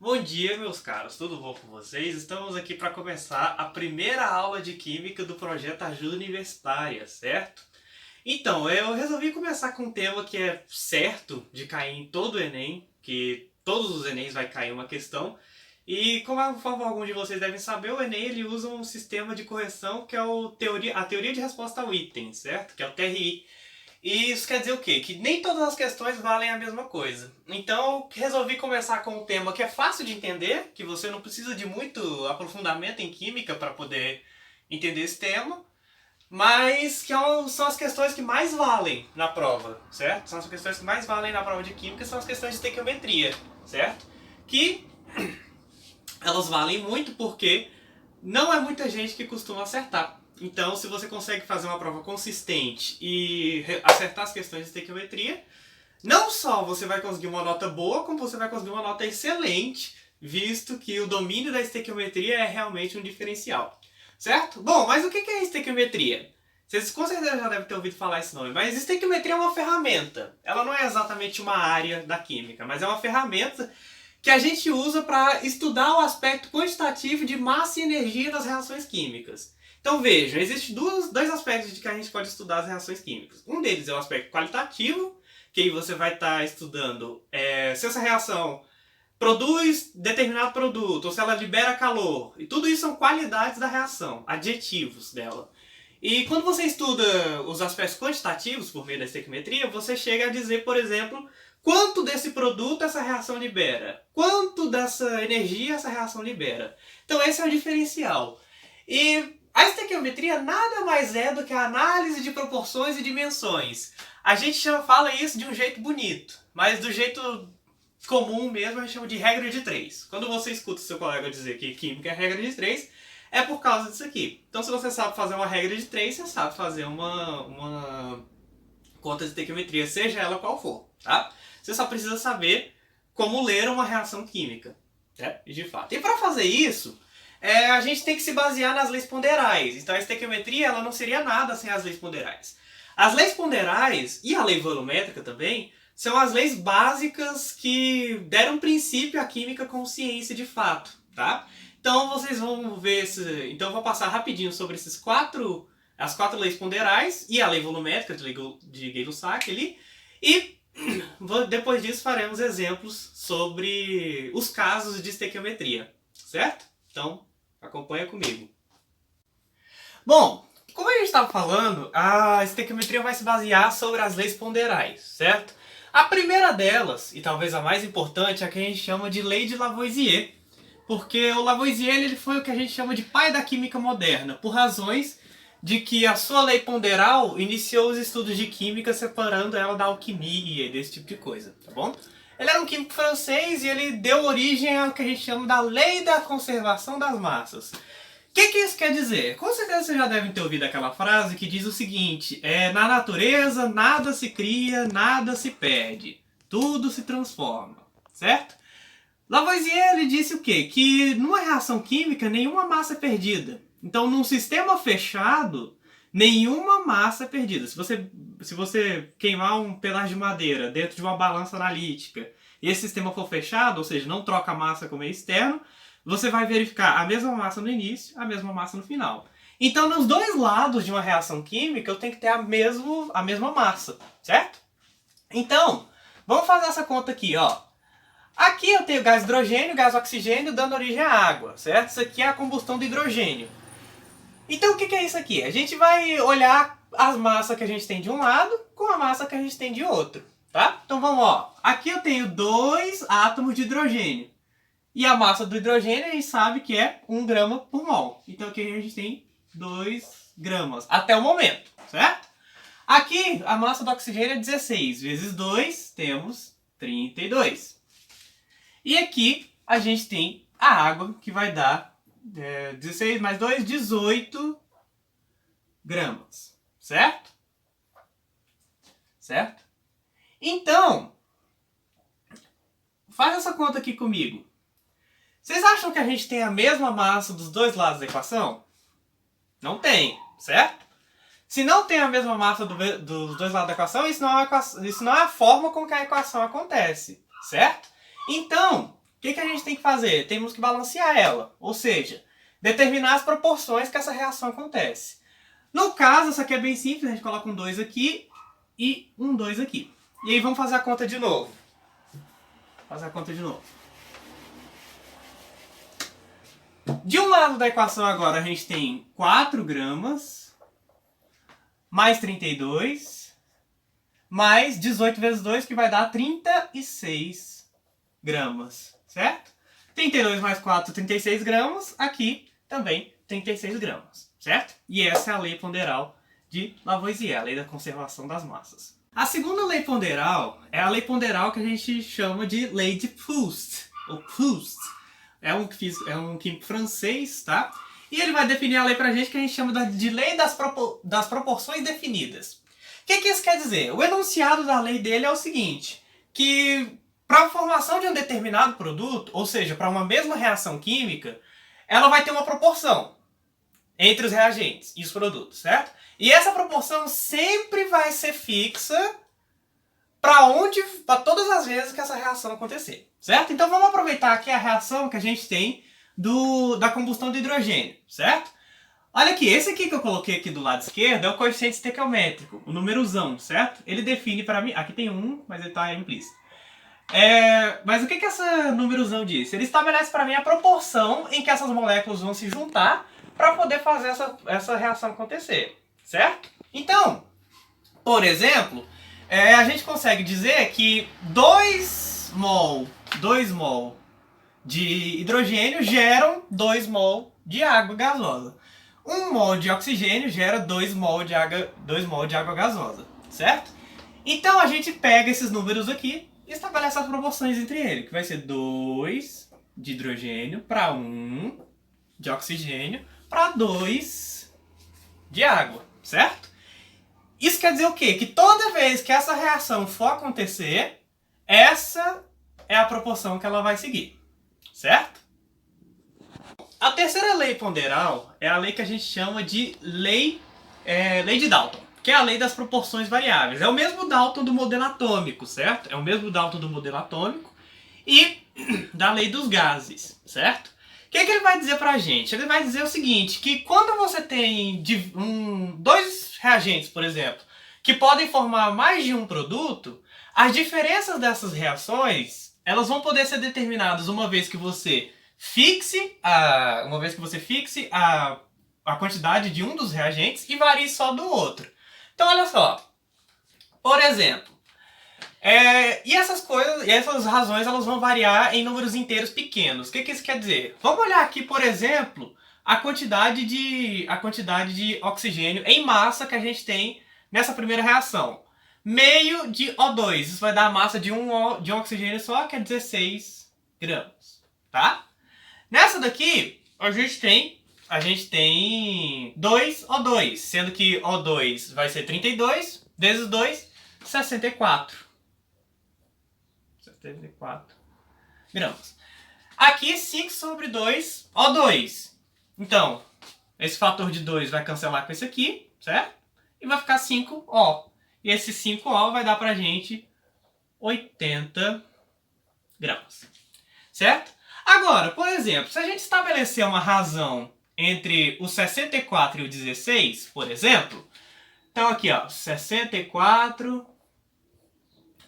Bom dia, meus caros, tudo bom com vocês? Estamos aqui para começar a primeira aula de Química do projeto Ajuda Universitária, certo? Então, eu resolvi começar com um tema que é certo de cair em todo o Enem, que todos os Enems vai cair uma questão, e como alguns de vocês devem saber, o Enem ele usa um sistema de correção que é a teoria de resposta ao item, certo? Que é o TRI. E isso quer dizer o quê? Que nem todas as questões valem a mesma coisa. Então, eu resolvi começar com um tema que é fácil de entender, que você não precisa de muito aprofundamento em química para poder entender esse tema, mas que são as questões que mais valem na prova, certo? São as questões que mais valem na prova de química, são as questões de estequiometria, certo? Que elas valem muito porque não é muita gente que costuma acertar. Então, se você consegue fazer uma prova consistente e acertar as questões de estequiometria, não só você vai conseguir uma nota boa, como você vai conseguir uma nota excelente, visto que o domínio da estequiometria é realmente um diferencial. Certo? Bom, mas o que é estequiometria? Vocês com certeza já devem ter ouvido falar esse nome, mas estequiometria é uma ferramenta. Ela não é exatamente uma área da química, mas é uma ferramenta que a gente usa para estudar o aspecto quantitativo de massa e energia das reações químicas. Então veja, existem dois aspectos de que a gente pode estudar as reações químicas. Um deles é o aspecto qualitativo, que aí você vai estar estudando se essa reação produz determinado produto, ou se ela libera calor. E tudo isso são qualidades da reação, adjetivos dela. E quando você estuda os aspectos quantitativos por meio da estequiometria, você chega a dizer, por exemplo, quanto desse produto essa reação libera, quanto dessa energia essa reação libera. Então esse é o diferencial. E a estequiometria nada mais é do que a análise de proporções e dimensões. A gente fala isso de um jeito bonito, mas do jeito comum mesmo a gente chama de regra de 3. Quando você escuta seu colega dizer que química é regra de 3, é por causa disso aqui. Então se você sabe fazer uma regra de 3, você sabe fazer uma conta de estequiometria, seja ela qual for, tá? Você só precisa saber como ler uma reação química, né? De fato. E para fazer isso, a gente tem que se basear nas leis ponderais. Então a estequiometria ela não seria nada sem as leis ponderais. As leis ponderais e a lei volumétrica também são as leis básicas que deram princípio à química como ciência de fato, tá? Então vocês vão ver então eu vou passar rapidinho sobre as quatro leis ponderais e a lei volumétrica de Gay-Lussac ali, e depois disso faremos exemplos sobre os casos de estequiometria, certo? Então acompanha comigo. Bom, como a gente estava falando, a estequiometria vai se basear sobre as leis ponderais, certo? A primeira delas, e talvez a mais importante, é a que a gente chama de lei de Lavoisier, porque o Lavoisier ele foi o que a gente chama de pai da química moderna, por razões de que a sua lei ponderal iniciou os estudos de química separando ela da alquimia e desse tipo de coisa, tá bom? Ele era um químico francês e ele deu origem ao que a gente chama da lei da conservação das massas. O que isso quer dizer? Com certeza vocês já devem ter ouvido aquela frase que diz o seguinte: na natureza nada se cria, nada se perde, tudo se transforma, certo? Lavoisier ele disse o quê? Que numa reação química nenhuma massa é perdida. Então num sistema fechado, nenhuma massa é perdida. Se você queimar um pedaço de madeira dentro de uma balança analítica e esse sistema for fechado, ou seja, não troca a massa com o meio externo, você vai verificar a mesma massa no início, a mesma massa no final. Então, nos dois lados de uma reação química, eu tenho que ter a mesma massa, certo? Então, vamos fazer essa conta aqui, ó. Aqui eu tenho gás hidrogênio, gás oxigênio dando origem à água, certo? Isso aqui é a combustão do hidrogênio. Então, o que é isso aqui? A gente vai olhar as massas que a gente tem de um lado com a massa que a gente tem de outro, tá? Então, vamos, ó. Aqui eu tenho 2 átomos de hidrogênio. E a massa do hidrogênio a gente sabe que é 1 grama por mol. Então aqui a gente tem 2 gramas até o momento, certo? Aqui a massa do oxigênio é 16 vezes 2, temos 32. E aqui a gente tem a água que vai dar 16 mais 2, 18 gramas, certo? Certo? Então, faz essa conta aqui comigo. Vocês acham que a gente tem a mesma massa dos dois lados da equação? Não tem, certo? Se não tem a mesma massa dos dois lados da equação, isso não é a forma com que a equação acontece, certo? Então, o que a gente tem que fazer? Temos que balancear ela, ou seja, determinar as proporções que essa reação acontece. No caso, isso aqui é bem simples, a gente coloca um 2 aqui e um 2 aqui. E aí vamos fazer a conta de novo. De um lado da equação agora a gente tem 4 gramas mais 32 mais 18 vezes 2, que vai dar 36 gramas, certo? 32 mais 4, 36 gramas, aqui também 36 gramas, certo? E essa é a lei ponderal de Lavoisier, a lei da conservação das massas. A segunda lei ponderal é a lei ponderal que a gente chama de lei de Proust, ou Proust. É um químico francês, tá? E ele vai definir a lei pra gente que a gente chama de lei das proporções definidas. O que isso quer dizer? O enunciado da lei dele é o seguinte, que para a formação de um determinado produto, ou seja, para uma mesma reação química, ela vai ter uma proporção entre os reagentes e os produtos, certo? E essa proporção sempre vai ser fixa para todas as vezes que essa reação acontecer, certo? Então vamos aproveitar aqui a reação que a gente tem da combustão do hidrogênio, certo? Olha aqui, esse aqui que eu coloquei aqui do lado esquerdo é o coeficiente estequiométrico, o númerozão, certo? Ele define para mim, aqui tem um, mas ele está implícito. Mas o que esse númerozão diz? Ele estabelece para mim a proporção em que essas moléculas vão se juntar para poder fazer essa reação acontecer, certo? Então, por exemplo, a gente consegue dizer que 2 mol de hidrogênio geram 2 mol de água gasosa. 1 mol de oxigênio gera 2 mol de água gasosa, certo? Então a gente pega esses números aqui e estabelece as proporções entre eles, que vai ser 2 de hidrogênio para 1 de oxigênio para 2 de água, certo? Isso quer dizer o quê? Que toda vez que essa reação for acontecer, essa é a proporção que ela vai seguir, certo? A terceira lei ponderal é a lei que a gente chama de lei de Dalton, que é a lei das proporções variáveis. É o mesmo Dalton do modelo atômico, certo? É o mesmo Dalton do modelo atômico e da lei dos gases, certo? O que ele vai dizer pra gente? Ele vai dizer o seguinte, que quando você tem dois reagentes, por exemplo, que podem formar mais de um produto, as diferenças dessas reações, elas vão poder ser determinadas uma vez que você fixe a quantidade de um dos reagentes e varie só do outro. Então, olha só. Por exemplo, e essas razões elas vão variar em números inteiros pequenos. O que isso quer dizer? Vamos olhar aqui, por exemplo, a quantidade de oxigênio em massa que a gente tem nessa primeira reação. Meio de O2. Isso vai dar a massa de um oxigênio só, que é 16 gramas. Tá? Nessa daqui, a gente tem 2 O2, sendo que O2 vai ser 32 vezes 2, 64 gramas. Aqui 5 sobre 2, O2. Então, esse fator de 2 vai cancelar com esse aqui, certo? E vai ficar 5O. E esse 5O vai dar pra gente 80 gramas, certo? Agora, por exemplo, se a gente estabelecer uma razão entre o 64 e o 16, por exemplo, então aqui, ó, 64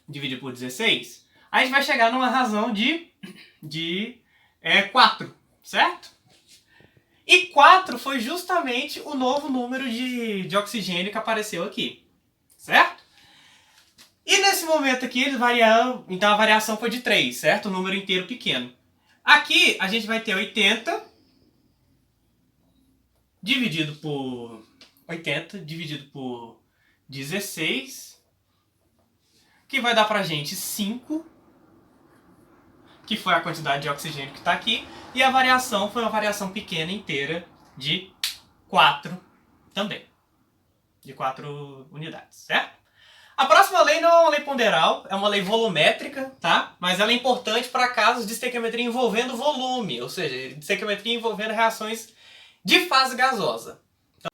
dividido por 16, a gente vai chegar numa razão de 4, certo? E 4 foi justamente o novo número de oxigênio que apareceu aqui, certo? E nesse momento aqui eles variaram, então a variação foi de 3, certo? O número inteiro pequeno. Aqui a gente vai ter 80 dividido por 16, que vai dar pra gente 5, que foi a quantidade de oxigênio que está aqui, e a variação foi uma variação pequena inteira de 4 também, de 4 unidades, certo? A próxima lei não é uma lei ponderal, é uma lei volumétrica, tá? Mas ela é importante para casos de estequiometria envolvendo volume, ou seja, de estequiometria envolvendo reações de fase gasosa. Então,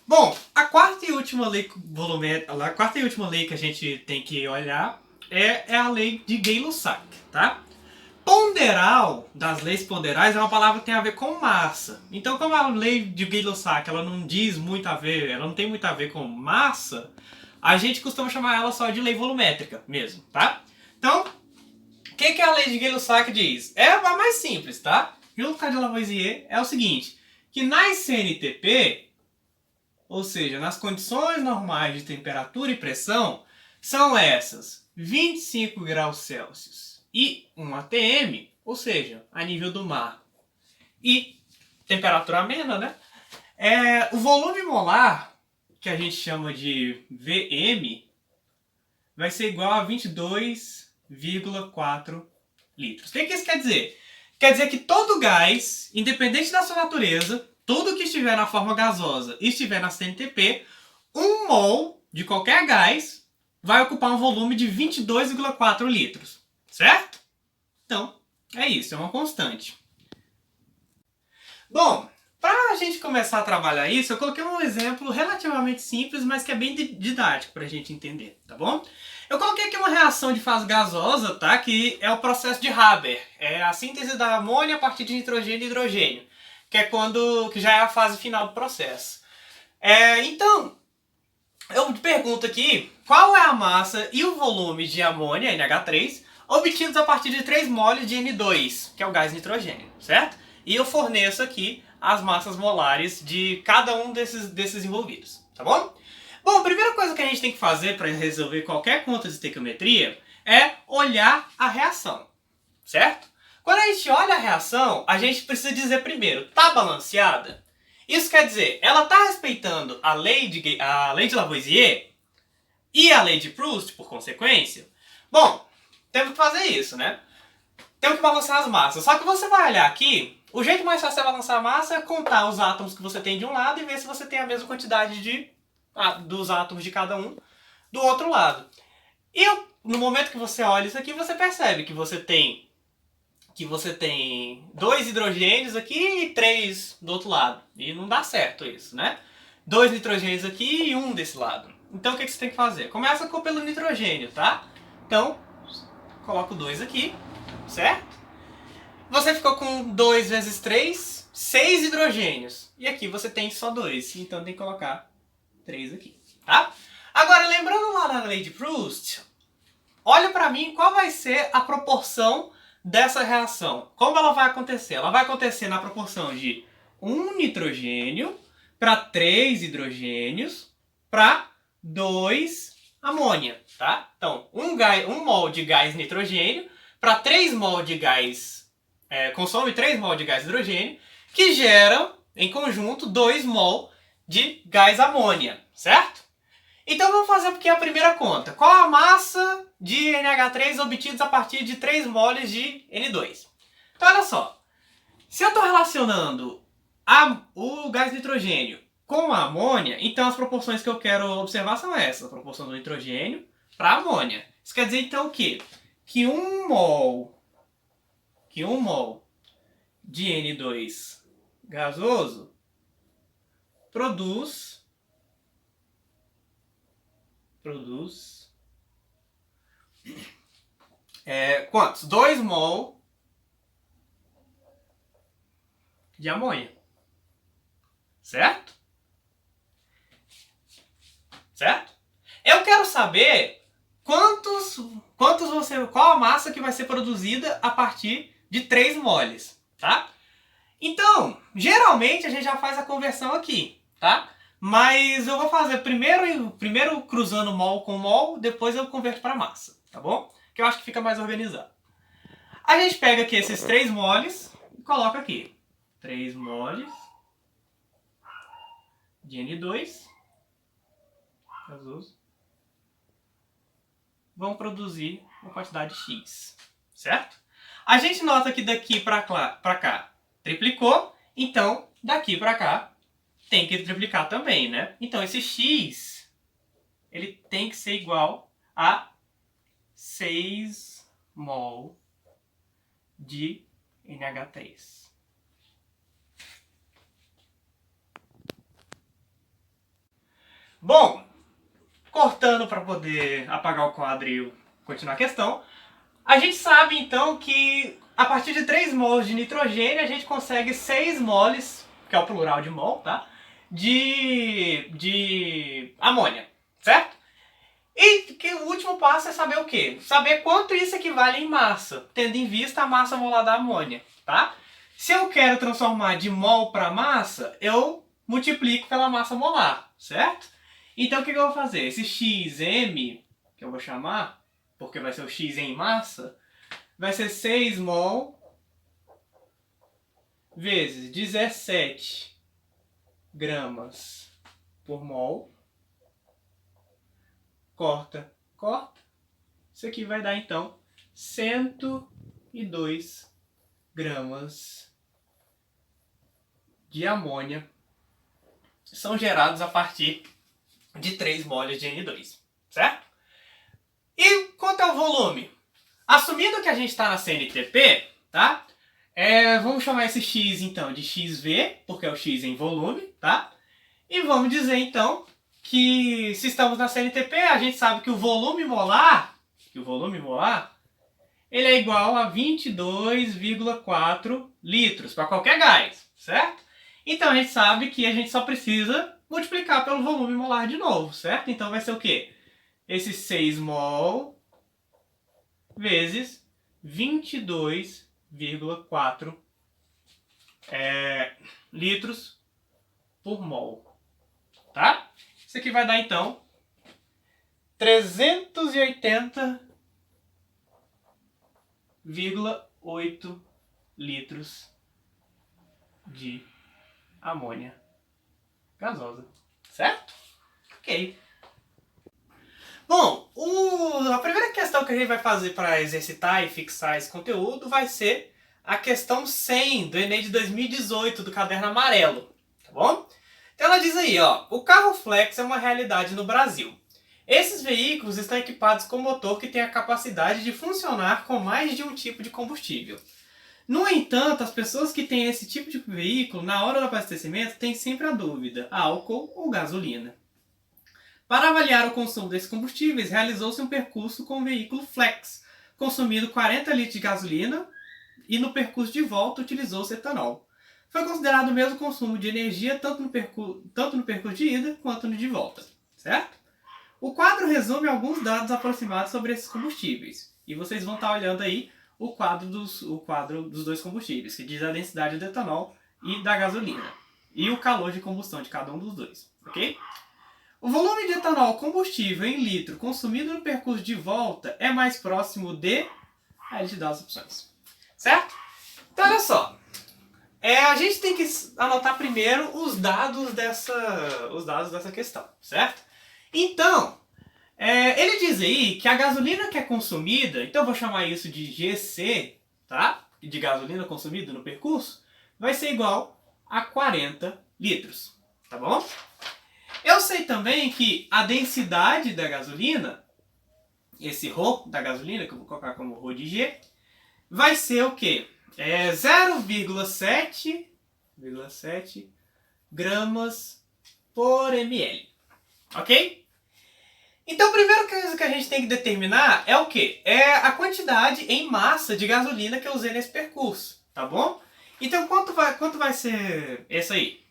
bom, a quarta e última lei que a gente tem que olhar é a lei de Gay-Lussac, tá? Ponderal, das leis ponderais, é uma palavra que tem a ver com massa. Então, como a lei de Gay-Lussac, ela não diz muito a ver, ela não tem muito a ver com massa, a gente costuma chamar ela só de lei volumétrica mesmo, tá? Então, o que a lei de Gay-Lussac diz? É a mais simples, tá? Junto de Lavoisier é o seguinte, que nas CNTP, ou seja, nas condições normais de temperatura e pressão, são essas 25 graus Celsius e 1 atm, ou seja, a nível do mar, e temperatura amena, né? O volume molar, que a gente chama de VM, vai ser igual a 22,4 litros. O que isso quer dizer? Quer dizer que todo gás, independente da sua natureza, tudo que estiver na forma gasosa e estiver na CNTP, 1 mol de qualquer gás vai ocupar um volume de 22,4 litros. Certo? Então, é isso, é uma constante. Bom, para a gente começar a trabalhar isso, eu coloquei um exemplo relativamente simples, mas que é bem didático para a gente entender, tá bom? Eu coloquei aqui uma reação de fase gasosa, tá? Que é o processo de Haber. É a síntese da amônia a partir de nitrogênio e hidrogênio, que já é a fase final do processo. Então, eu te pergunto aqui, qual é a massa e o volume de amônia, NH3, obtidos a partir de 3 moles de N2, que é o gás nitrogênio, certo? E eu forneço aqui as massas molares de cada um desses envolvidos, tá bom? Bom, a primeira coisa que a gente tem que fazer para resolver qualquer conta de estequiometria é olhar a reação, certo? Quando a gente olha a reação, a gente precisa dizer primeiro, tá balanceada? Isso quer dizer, ela está respeitando a lei de Lavoisier e a lei de Proust, por consequência? Bom, temos que fazer isso, né? Temos que balancear as massas. Só que você vai olhar aqui, o jeito mais fácil de balançar a massa é contar os átomos que você tem de um lado e ver se você tem a mesma quantidade dos átomos de cada um do outro lado. E no momento que você olha isso aqui, você percebe que você tem 2 hidrogênios aqui e 3 do outro lado. E não dá certo isso, né? 2 nitrogênios aqui e 1 desse lado. Então o que você tem que fazer? Começa pelo nitrogênio, tá? Então, coloco 2 aqui, certo? Você ficou com 2 vezes 3, 6 hidrogênios. E aqui você tem só 2, então tem que colocar 3 aqui, tá? Agora, lembrando lá na lei de Proust, olha pra mim qual vai ser a proporção dessa reação. Como ela vai acontecer? Ela vai acontecer na proporção de 1 nitrogênio para 3 hidrogênios para 2 amônia, tá? Então, 1 mol de gás nitrogênio para 3 mol de gás, consome 3 mol de gás hidrogênio, que geram, em conjunto, 2 mol de gás amônia, certo? Então vamos fazer aqui a primeira conta. Qual a massa de NH3 obtidos a partir de 3 moles de N2? Então olha só, se eu estou relacionando o gás nitrogênio com a amônia, então as proporções que eu quero observar são essas, a proporção do nitrogênio para a amônia. Isso quer dizer então o quê? Que 1 mol de N2 gasoso produz quantos? 2 mol de amônia. Certo? Certo? Eu quero saber qual a massa que vai ser produzida a partir de 3 moles, tá? Então, geralmente a gente já faz a conversão aqui, tá? Mas eu vou fazer primeiro cruzando mol com mol, depois eu converto para massa, tá bom? Que eu acho que fica mais organizado. A gente pega aqui esses 3 moles e coloca aqui. 3 moles de N2 gasoso vão produzir uma quantidade X, certo? A gente nota que daqui para cá triplicou, então daqui para cá tem que triplicar também, né? Então esse X ele tem que ser igual a 6 mol de NH3. Bom, cortando para poder apagar o quadro continuar a questão. A gente sabe então que a partir de 3 mols de nitrogênio a gente consegue 6 moles, que é o plural de mol, tá? De amônia, certo? E que o último passo é saber o quê? Saber quanto isso equivale em massa, tendo em vista a massa molar da amônia, tá? Se eu quero transformar de mol para massa, eu multiplico pela massa molar, certo? Então o que eu vou fazer? Esse xm, que eu vou chamar, porque vai ser o x em massa, vai ser 6 mol vezes 17 gramas por mol. Corta, corta. Isso aqui vai dar, então, 102 gramas de amônia são gerados a partir de 3 moles de N2, certo? E quanto ao volume? Assumindo que a gente está na CNTP, tá? Vamos chamar esse X, então, de XV, porque é o X em volume, tá? E vamos dizer, então, que se estamos na CNTP, a gente sabe que o volume molar, ele é igual a 22,4 litros para qualquer gás, certo? Então a gente sabe que a gente só precisa multiplicar pelo volume molar de novo, certo? Então vai ser o quê? Esse 6 mol vezes 22,4 litros por mol, tá? Isso aqui vai dar, então, 380,8 litros de amônia gasosa, certo? Ok. Bom, a primeira questão que a gente vai fazer para exercitar e fixar esse conteúdo vai ser a questão 100 do Enem de 2018, do caderno amarelo, tá bom? Então ela diz aí, ó, o carro flex é uma realidade no Brasil. Esses veículos estão equipados com motor que tem a capacidade de funcionar com mais de um tipo de combustível. No entanto, as pessoas que têm esse tipo de veículo, na hora do abastecimento, têm sempre a dúvida, álcool ou gasolina. Para avaliar o consumo desses combustíveis, realizou-se um percurso com o veículo flex, consumindo 40 litros de gasolina e no percurso de volta utilizou-se etanol. Foi considerado o mesmo consumo de energia tanto no percurso de ida quanto no de volta, certo? O quadro resume alguns dados aproximados sobre esses combustíveis. E vocês vão estar olhando aí o quadro dos dois combustíveis, que diz a densidade do etanol e da gasolina. E o calor de combustão de cada um dos dois, ok? O volume de etanol combustível em litro consumido no percurso de volta é mais próximo de... Aí ele te dá as opções, certo? Então olha só. A gente tem que anotar primeiro os dados dessa questão, certo? Então, ele diz aí que a gasolina que é consumida, então eu vou chamar isso de GC, tá? De gasolina consumida no percurso, vai ser igual a 40 litros, tá bom? Eu sei também que a densidade da gasolina, esse ρ da gasolina, que eu vou colocar como ρ de G, vai ser o quê? 0,7 gramas por ml. Ok? Então, a primeira coisa que a gente tem que determinar é o quê? É a quantidade em massa de gasolina que eu usei nesse percurso, tá bom? Então, quanto vai ser essa aí?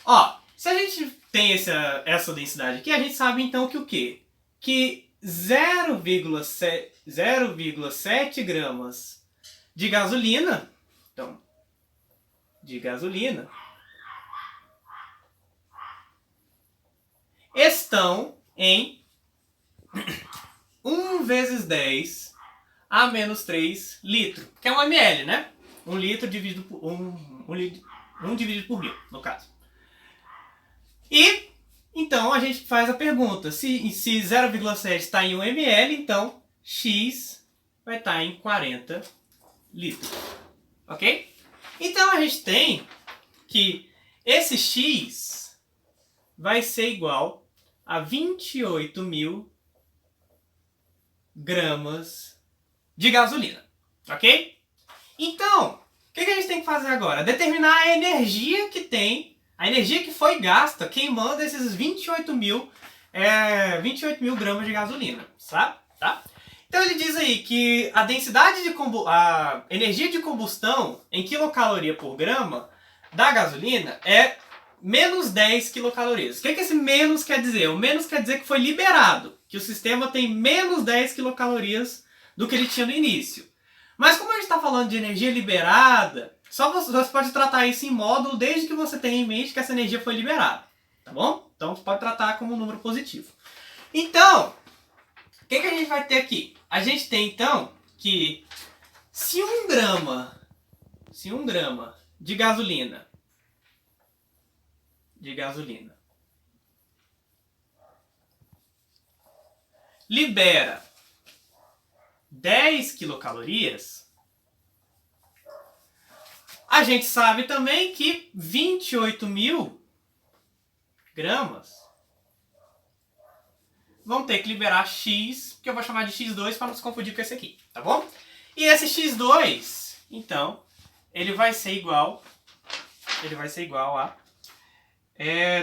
Ó, se a gente tem essa densidade aqui, a gente sabe então que o quê? Que 0,7 gramas de gasolina, então, estão em 1 vezes 10 a menos 3 litros, que é 1 ml, né? 1 litro dividido por 1 dividido por 1000, no caso. E, então, a gente faz a pergunta, se 0,7 está em 1 ml, então X vai estar em 40 litros, ok? Então, a gente tem que esse X vai ser igual a 28.000 gramas de gasolina, ok? Então, o que a gente tem que fazer agora? Determinar a energia que tem, a energia que foi gasta queimando esses 28.000 gramas de gasolina, sabe? Tá? Então ele diz aí que a densidade de a energia de combustão em quilocaloria por grama da gasolina é menos 10 quilocalorias. O que esse menos quer dizer? O menos quer dizer que foi liberado, que o sistema tem menos 10 quilocalorias do que ele tinha no início. Mas como a gente está falando de energia liberada, só você pode tratar isso em módulo desde que você tenha em mente que essa energia foi liberada. Tá bom? Então você pode tratar como um número positivo. Então, o que a gente vai ter aqui? A gente tem então que se 1 grama de gasolina libera 10 quilocalorias, a gente sabe também que 28.000 gramas vão ter que liberar X, que eu vou chamar de X2 para não se confundir com esse aqui, tá bom? E esse X2, então, ele vai ser igual a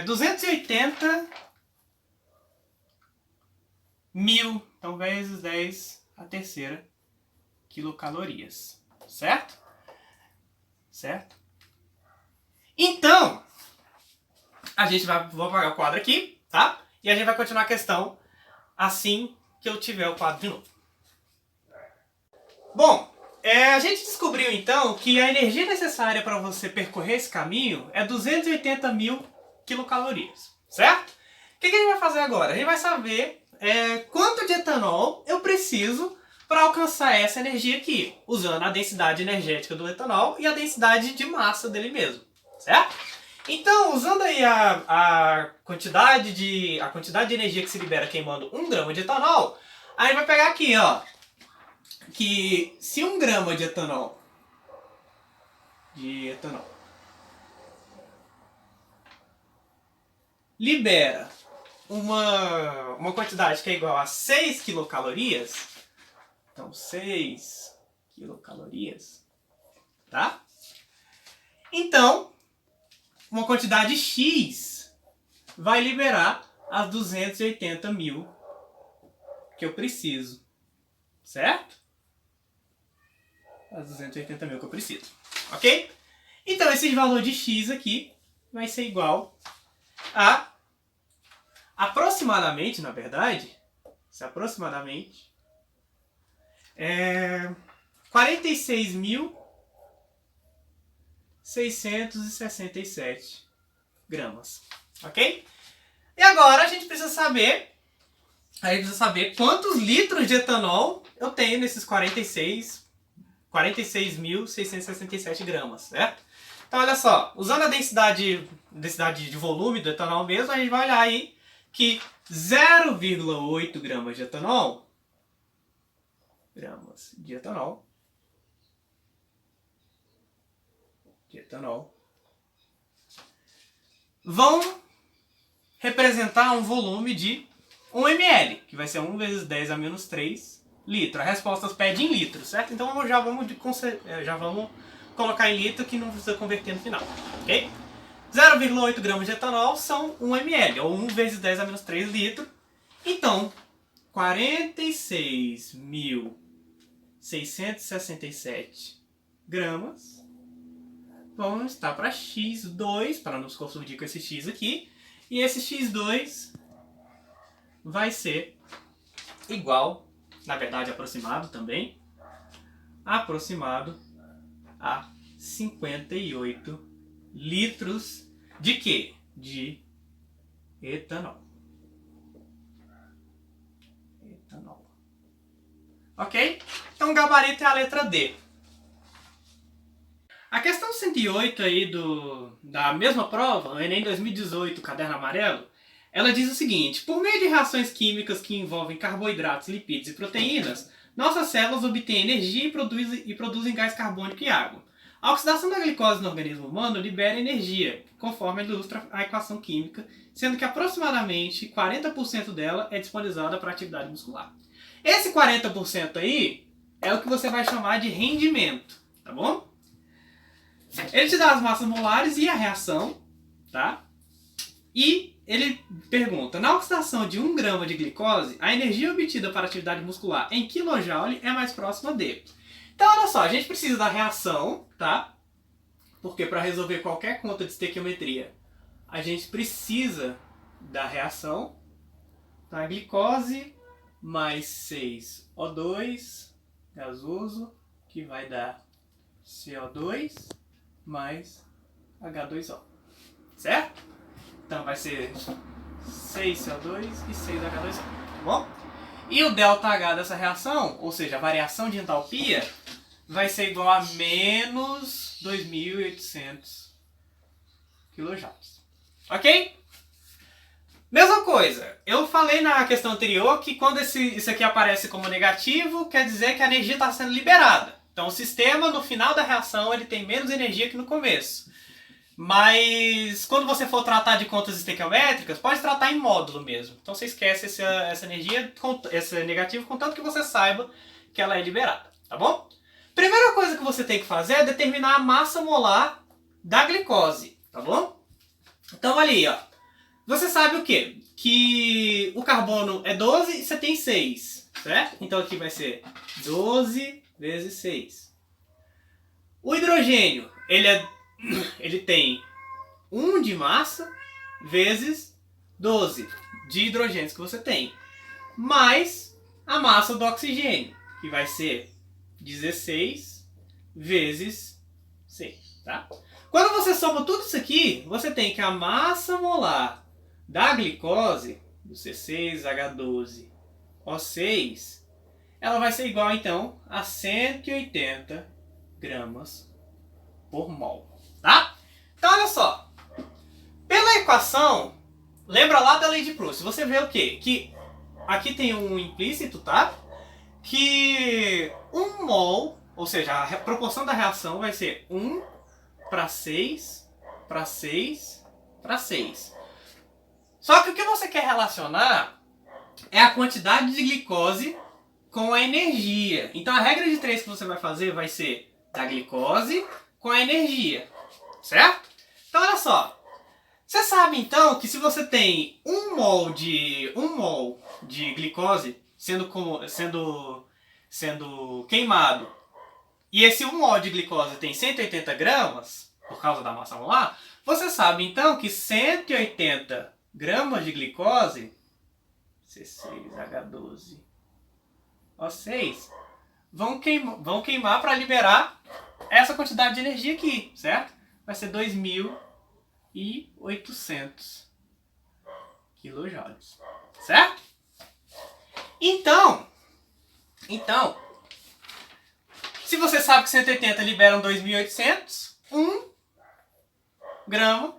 280 mil, então vezes 10 a terceira quilocalorias, certo? Certo? Então, a gente vou apagar o quadro aqui, tá? E a gente vai continuar a questão assim que eu tiver o quadro de novo. Bom, a gente descobriu então que a energia necessária para você percorrer esse caminho é 280 mil quilocalorias, certo? O que a gente vai fazer agora? A gente vai saber quanto de etanol eu preciso para alcançar essa energia aqui, usando a densidade energética do etanol e a densidade de massa dele mesmo, certo? Então, usando aí a quantidade de energia que se libera queimando 1 grama de etanol, a gente vai pegar aqui, ó, que se 1 grama de etanol libera uma quantidade que é igual a 6 quilocalorias, então 6 quilocalorias, tá? Então, uma quantidade X vai liberar as 280 mil que eu preciso, certo? As 280 mil que eu preciso, ok? Então esse valor de X aqui vai ser igual a aproximadamente, na verdade, 46.667 gramas, ok? E agora a gente precisa saber quantos litros de etanol eu tenho nesses 46.667 gramas, certo? Então olha só, usando a densidade de volume do etanol mesmo, a gente vai olhar aí que 0,8 gramas de etanol vão representar um volume de 1 ml, que vai ser 1 vezes 10 a menos 3 litros. A resposta pede em litros, certo? Então já vamos colocar em litro que não precisa converter no final, ok? 0,8 gramas de etanol são 1 ml, ou 1 vezes 10 a menos 3 litros. Então, 46.667 gramas vão estar para X2, para não se confundir com esse X aqui. E esse X2 vai ser igual, na verdade aproximado também, a 58 litros de quê? De etanol. Ok? Então o gabarito é a letra D. A questão 108 aí da mesma prova, o Enem 2018, caderno amarelo, ela diz o seguinte: por meio de reações químicas que envolvem carboidratos, lipídios e proteínas, nossas células obtêm energia e produzem gás carbônico e água. A oxidação da glicose no organismo humano libera energia, conforme ilustra a equação química, sendo que aproximadamente 40% dela é disponibilizada para atividade muscular. Esse 40% aí é o que você vai chamar de rendimento, tá bom? Ele te dá as massas molares e a reação, tá? E ele pergunta, na oxidação de 1 grama de glicose, a energia obtida para a atividade muscular em kJ é mais próxima de. Então, olha só, a gente precisa da reação, tá? Porque para resolver qualquer conta de estequiometria, a gente precisa da reação. Tá? Glicose mais 6O2 gasoso, que vai dar CO2 mais H2O. Certo? Então vai ser 6CO2 e 6H2O. Tá bom? E o ΔH dessa reação, ou seja, a variação de entalpia, vai ser igual a menos 2.800 kJ. Ok? Mesma coisa, eu falei na questão anterior que quando isso aqui aparece como negativo, quer dizer que a energia está sendo liberada. Então o sistema, no final da reação, ele tem menos energia que no começo. Mas quando você for tratar de contas estequiométricas, pode tratar em módulo mesmo. Então você esquece essa energia, esse negativo, contanto que você saiba que ela é liberada, tá bom? Primeira coisa que você tem que fazer é determinar a massa molar da glicose, tá bom? Então ali, ó. Você sabe o quê? Que o carbono é 12 e você tem 6, certo? Então aqui vai ser 12 vezes 6. O hidrogênio, ele tem 1 de massa vezes 12 de hidrogênios que você tem. Mais a massa do oxigênio, que vai ser 16 vezes 6, tá? Quando você soma tudo isso aqui, você tem que a massa molar da glicose, do C6H12O6, ela vai ser igual, então, a 180 gramas por mol. Tá? Então, olha só. Pela equação, lembra lá da lei de Proust, você vê o quê? Que aqui tem um implícito, tá? Que 1 mol, ou seja, a proporção da reação vai ser 1 para 6, para 6, para 6. Só que o que você quer relacionar é a quantidade de glicose com a energia. Então a regra de 3 que você vai fazer vai ser da glicose com a energia. Certo? Então olha só. Você sabe então que se você tem 1 mol de glicose sendo queimado, e esse 1 mol de glicose tem 180 gramas, por causa da massa molar, você sabe então que 180 gramas de glicose, C6H12O6, vão queimar para liberar essa quantidade de energia aqui, certo? Vai ser 2.800 kJ, certo? Então, se você sabe que 180 liberam 2.800, 1 grama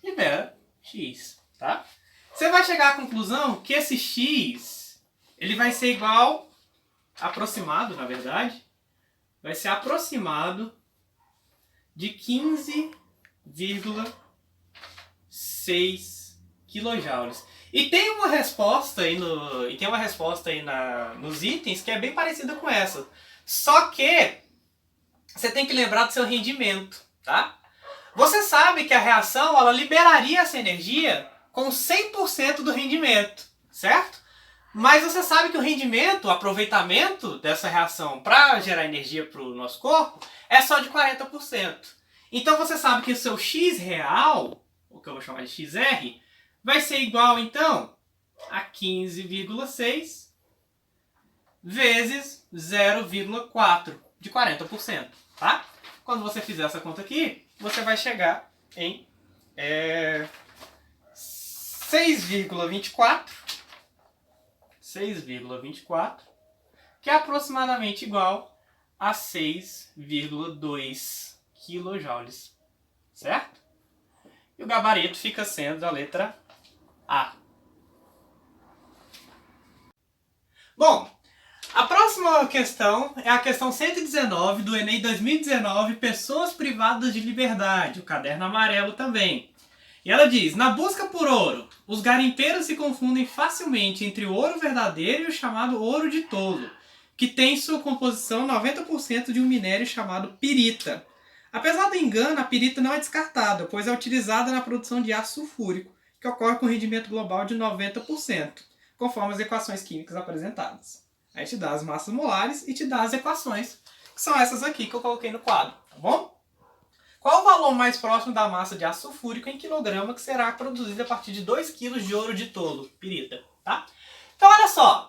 libera X, tá? Você vai chegar à conclusão que esse X, ele vai ser igual, aproximado, na verdade, vai ser aproximado de 15,6 kJ. E tem uma resposta aí, nos itens que é bem parecida com essa. Só que você tem que lembrar do seu rendimento, tá? Você sabe que a reação ela liberaria essa energia com 100% do rendimento, certo? Mas você sabe que o rendimento, o aproveitamento dessa reação para gerar energia para o nosso corpo é só de 40%. Então você sabe que o seu X real, o que eu vou chamar de XR, vai ser igual então a 15,6 vezes 0,4 de 40%, tá? Quando você fizer essa conta aqui, você vai chegar em 6,24, que é aproximadamente igual a 6,2 kJ, certo? E o gabarito fica sendo a letra A. Bom, a próxima questão é a questão 119 do Enem 2019, Pessoas Privadas de Liberdade, o caderno amarelo também. E ela diz, na busca por ouro, os garimpeiros se confundem facilmente entre o ouro verdadeiro e o chamado ouro de tolo, que tem sua composição 90% de um minério chamado pirita. Apesar do engano, a pirita não é descartada, pois é utilizada na produção de ácido sulfúrico, que ocorre com rendimento global de 90%, conforme as equações químicas apresentadas. Aí te dá as massas molares e te dá as equações, que são essas aqui que eu coloquei no quadro, tá bom? Qual o valor mais próximo da massa de ácido sulfúrico em quilograma que será produzida a partir de 2 kg de ouro de tolo, pirita, tá? Então, olha só.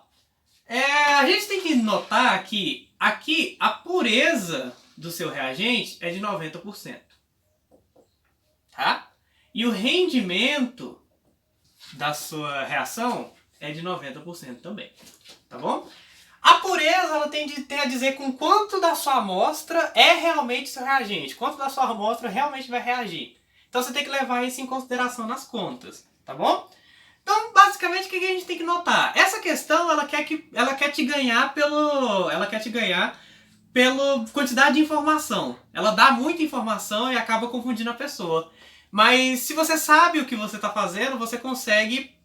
A gente tem que notar que aqui a pureza do seu reagente é de 90%. Tá? E o rendimento da sua reação é de 90% também. Tá bom? A pureza ela tem a dizer com quanto da sua amostra é realmente seu reagente. Quanto da sua amostra realmente vai reagir. Então você tem que levar isso em consideração nas contas. Tá bom? Então, basicamente, o que a gente tem que notar? Essa questão, ela quer te ganhar pela quantidade de informação. Ela dá muita informação e acaba confundindo a pessoa. Mas, se você sabe o que você está fazendo, você consegue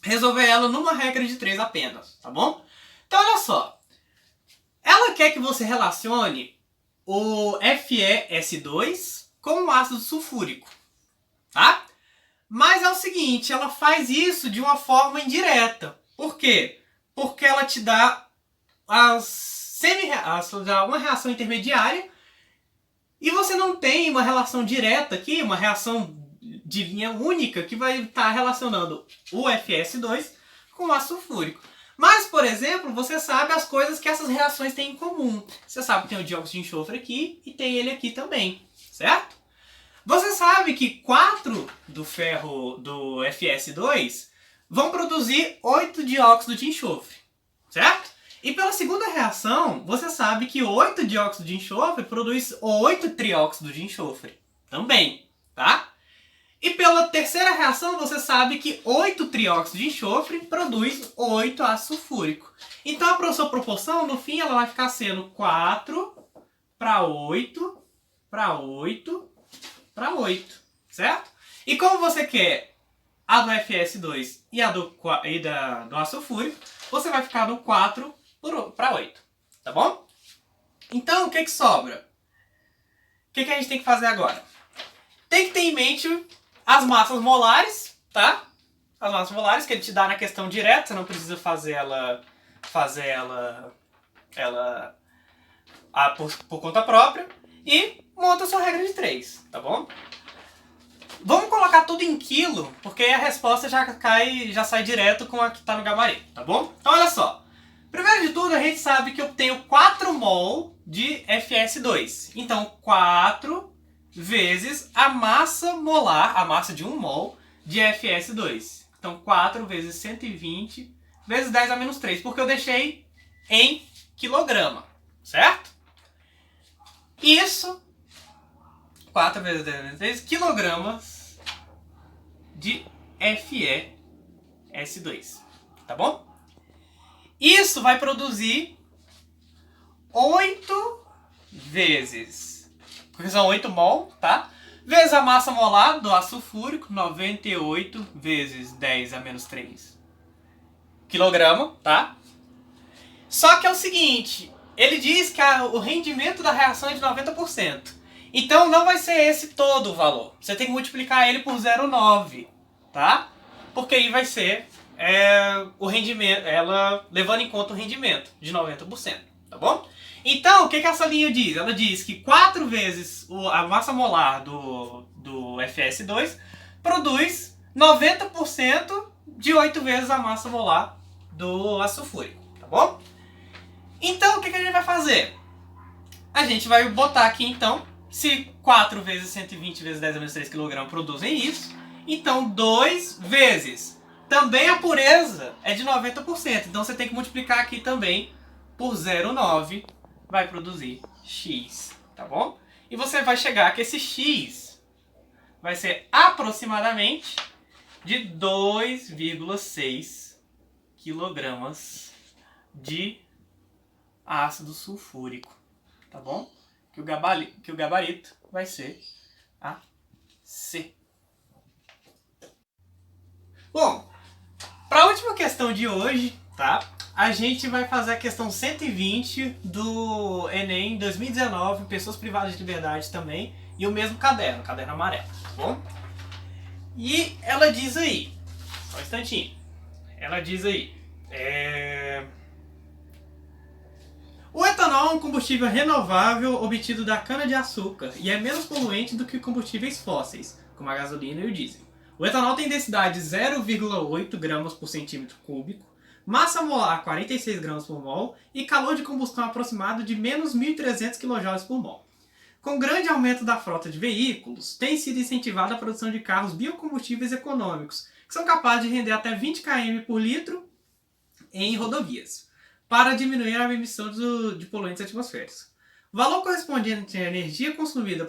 resolver ela numa regra de 3 apenas, tá bom? Então, olha só. Ela quer que você relacione o FeS2 com o ácido sulfúrico, tá? Mas é o seguinte, ela faz isso de uma forma indireta. Por quê? Porque ela te dá uma reação intermediária e você não tem uma relação direta aqui, uma reação de linha única que vai estar relacionando o FeS2 com o ácido sulfúrico. Mas, por exemplo, você sabe as coisas que essas reações têm em comum. Você sabe que tem o dióxido de enxofre aqui e tem ele aqui também, certo? Você sabe que 4 do ferro do FeS2 vão produzir 8 dióxido de enxofre, certo? E pela segunda reação, você sabe que 8 dióxido de enxofre produz 8 trióxido de enxofre também, tá? E pela terceira reação, você sabe que 8 trióxido de enxofre produz 8 ácido sulfúrico. Então a sua proporção, no fim, ela vai ficar sendo 4 para 8 para 8 para 8, certo? E como você quer a do FeS2 e a do ácido sulfúrico, você vai ficar no 4 para 8, tá bom? Então, o que sobra? O que a gente tem que fazer agora? Tem que ter em mente as massas molares, tá? As massas molares que ele te dá na questão direta, você não precisa fazer ela por conta própria. E monta a sua regra de 3, tá bom? Vamos colocar tudo em quilo, porque a resposta já sai direto com a que está no gabarito, tá bom? Então olha só. Primeiro de tudo, a gente sabe que eu tenho 4 mol de FeS2. Então 4 vezes a massa molar, a massa de 1 mol de FeS2. Então 4 vezes 120 vezes 10 a menos 3, porque eu deixei em quilograma, certo? Isso, 4 vezes 10 a menos 3, quilogramas de FeS2, tá bom? Isso vai produzir 8 vezes, porque são 8 mol, tá? Vezes a massa molar do ácido sulfúrico, 98 vezes 10 a menos 3 quilograma, tá? Só que é o seguinte, ele diz que o rendimento da reação é de 90%. Então não vai ser esse todo o valor. Você tem que multiplicar ele por 0,9, tá? Porque aí vai ser o rendimento, ela levando em conta o rendimento de 90%, tá bom? Então, o que essa linha diz? Ela diz que 4 vezes a massa molar do FeS2 produz 90% de 8 vezes a massa molar do ácido sulfúrico, tá bom? Então, o que a gente vai fazer? A gente vai botar aqui, então, se 4 vezes 120 vezes 10 a menos 3 kg produzem isso, então 2 vezes. Também a pureza é de 90%, então você tem que multiplicar aqui também por 0,9, vai produzir X, tá bom? E você vai chegar que esse X vai ser aproximadamente de 2,6 kg de ácido sulfúrico, tá bom? Que o gabarito vai ser a C. Bom, para a última questão de hoje, tá? A gente vai fazer a questão 120 do Enem 2019, Pessoas Privadas de Liberdade também, e o mesmo caderno amarelo, tá bom? E ela diz aí, só um instantinho, ela diz aí, o etanol é um combustível renovável obtido da cana-de-açúcar e é menos poluente do que combustíveis fósseis, como a gasolina e o diesel. O etanol tem densidade 0,8 gramas por centímetro cúbico, massa molar 46 gramas por mol e calor de combustão aproximado de menos 1.300 kJ por mol. Com o grande aumento da frota de veículos, tem sido incentivada a produção de carros biocombustíveis econômicos, que são capazes de render até 20 km por litro em rodovias, para diminuir a emissão de poluentes atmosféricos. O valor correspondente à energia consumida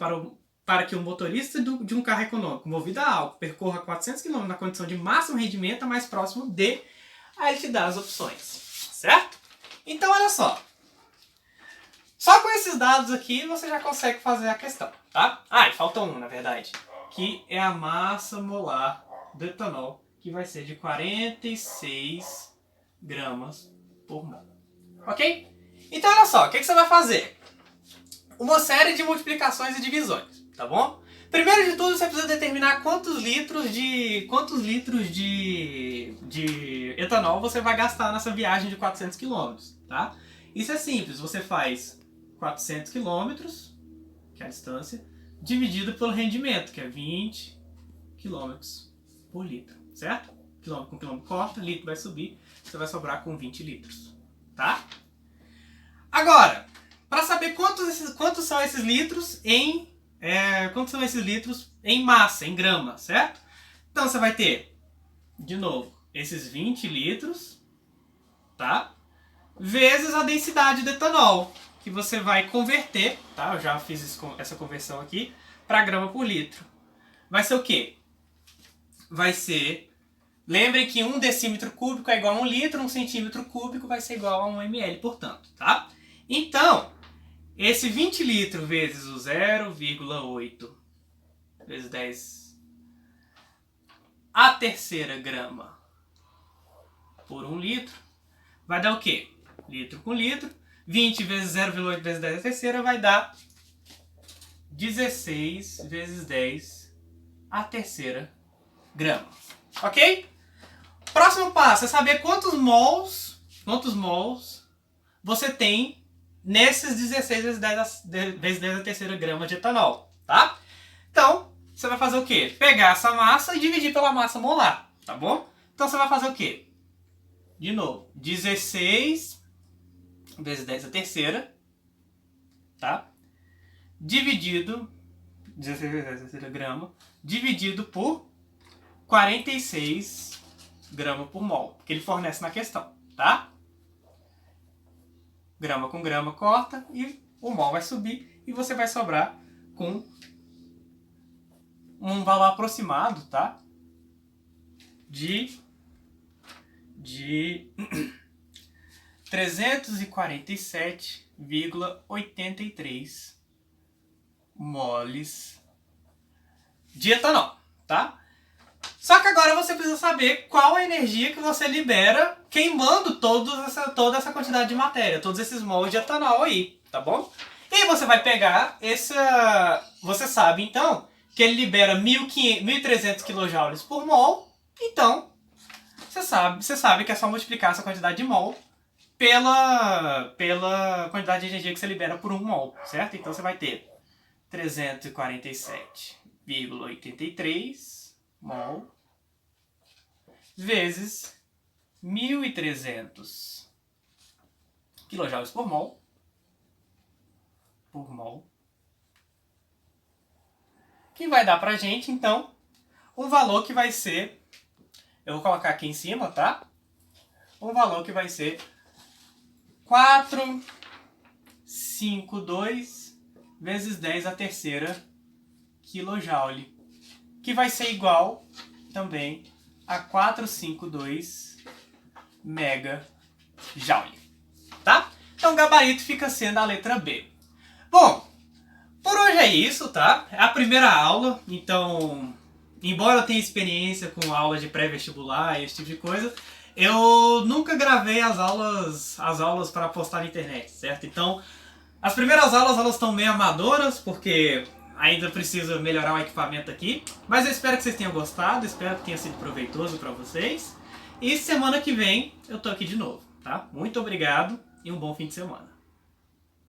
para que o motorista de um carro econômico movido a álcool percorra 400 km na condição de máximo rendimento é mais próximo de... Aí ele te dá as opções, certo? Então olha só. Só com esses dados aqui você já consegue fazer a questão, tá? Ah, e falta um, na verdade, que é a massa molar do etanol, que vai ser de 46 gramas por mol. Ok? Então olha só, o que você vai fazer? Uma série de multiplicações e divisões, tá bom? Primeiro de tudo, você precisa determinar quantos litros de etanol você vai gastar nessa viagem de 400 km, tá? Isso é simples, você faz 400 km, que é a distância, dividido pelo rendimento, que é 20 km por litro, certo? Quilômetro com quilômetro corta, litro vai subir, você vai sobrar com 20 litros, tá? Agora, para saber quantos são esses litros em massa, em grama, certo? Então você vai ter, de novo, esses 20 litros, tá? Vezes a densidade do etanol, que você vai converter, tá? Eu já fiz essa conversão aqui, para grama por litro. Vai ser o quê? Vai ser... Lembrem que 1 decímetro cúbico é igual a 1 litro, 1 centímetro cúbico vai ser igual a 1 ml, portanto, tá? Então, esse 20 litros vezes o 0,8 vezes 10 a terceira grama por 1 litro vai dar o quê? Litro com litro. 20 vezes 0,8 vezes 10 a terceira vai dar 16 vezes 10 a terceira grama. Ok? Próximo passo é saber quantos mols você tem nesses 16 vezes 10 a terceira grama de etanol, tá? Então, você vai fazer o quê? Pegar essa massa e dividir pela massa molar, tá bom? Então você vai fazer o quê? De novo, 16 vezes 10 a terceira, tá? Dividido, 16 vezes 10 a terceira grama, dividido por 46 gramas por mol, que ele fornece na questão, tá? Grama com grama corta e o mol vai subir e você vai sobrar com um valor aproximado, tá? De 347,83 moles de etanol, tá? Só que agora você precisa saber qual a energia que você libera queimando toda essa quantidade de matéria, todos esses mols de etanol aí, tá bom? E você vai pegar você sabe então que ele libera 1.300 kJ por mol, então você sabe que é só multiplicar essa quantidade de mol pela quantidade de energia que você libera por 1 mol, certo? Então você vai ter 347,83 mol vezes 1.300 kJ por mol, que vai dar pra gente, então, um valor que vai ser, eu vou colocar aqui em cima, tá? Um valor que vai ser 452 vezes 10 a terceira kJ, que vai ser igual também a 452 megajoule, tá? Então o gabarito fica sendo a letra B. Bom, por hoje é isso, tá? É a primeira aula, então, embora eu tenha experiência com aulas de pré-vestibular e esse tipo de coisa, eu nunca gravei as aulas para postar na internet, certo? Então, as primeiras aulas elas estão meio amadoras, porque ainda preciso melhorar o equipamento aqui. Mas eu espero que vocês tenham gostado, espero que tenha sido proveitoso para vocês. E semana que vem eu tô aqui de novo, tá? Muito obrigado e um bom fim de semana.